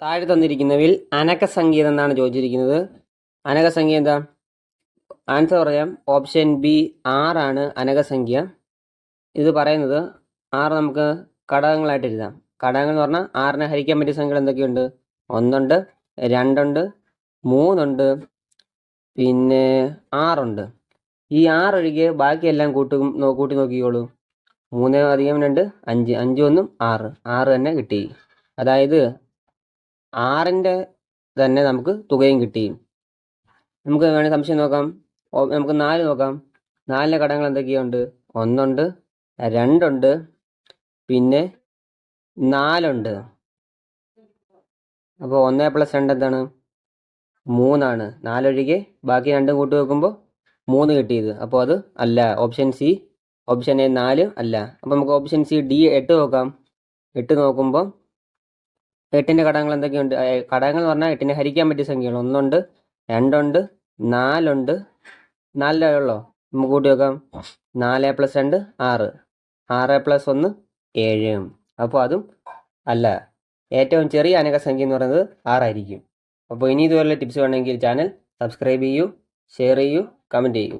താഴെ തന്നിരിക്കുന്നവയിൽ അനക്കസംഖ്യ എന്നാണ് ചോദിച്ചിരിക്കുന്നത്. അനക്കസംഖ്യ എന്താ? ആൻസർ പറയാം. ഓപ്ഷൻ ബി 6 ആണ് അനക്കസംഖ്യ. ഇത് പറയുന്നത് 6 നമുക്ക് ഘടകങ്ങളായിട്ട് എഴുതാം. ഘടകങ്ങൾ എന്ന് പറഞ്ഞാൽ 6നെ ഹരിക്കാൻ പറ്റിയ സംഖ്യകൾ എന്തൊക്കെയുണ്ട്? 1 2 3 പിന്നെ 6. ഈ 6 ഒഴികെ ബാക്കിയെല്ലാം കൂട്ടി നോക്കിക്കോളൂ. 3 + 2 5, 5 1 6, 6 തന്നെ കിട്ടി. അതായത് 6ൻ്റെ തന്നെ നമുക്ക് തുകയും കിട്ടി. നമുക്ക് വേണമെങ്കിൽ സംശയം നോക്കാം. നമുക്ക് 4 നോക്കാം. 4ൻ്റെ ഘടകങ്ങൾ എന്തൊക്കെയുണ്ട്? 1 2 പിന്നെ 4. അപ്പോൾ 1 + 2 എന്താണ്? 3 ആണ്. 4 ഒഴികെ ബാക്കി 2 കൂട്ടി വെക്കുമ്പോൾ 3 കിട്ടിയത്. അപ്പോൾ അത് അല്ല. ഓപ്ഷൻ സി, ഓപ്ഷൻ എ 4 അല്ല. അപ്പോൾ നമുക്ക് ഓപ്ഷൻ സി ഡി 8 നോക്കാം. 8 നോക്കുമ്പോൾ 8ൻ്റെ ഘടകങ്ങൾ എന്തൊക്കെയുണ്ട്? ഘടകങ്ങൾ എന്ന് പറഞ്ഞാൽ 8നെ ഹരിക്കാൻ പറ്റിയ സംഖ്യകൾ 1 2 4. 4 ഉള്ളോ? നമുക്ക് കൂട്ടി വെക്കാം. 4 + 2 6, 6 + 1 7. അപ്പോൾ അതും അല്ല. ഏറ്റവും ചെറിയ അനക്കസംഖ്യ എന്ന് പറയുന്നത് 6 ആയിരിക്കും. അപ്പോൾ ഇനി ഇതുപോലുള്ള ടിപ്സ് വേണമെങ്കിൽ ചാനൽ സബ്സ്ക്രൈബ് ചെയ്യൂ, ഷെയർ ചെയ്യൂ, കമൻറ്റ് ചെയ്യൂ.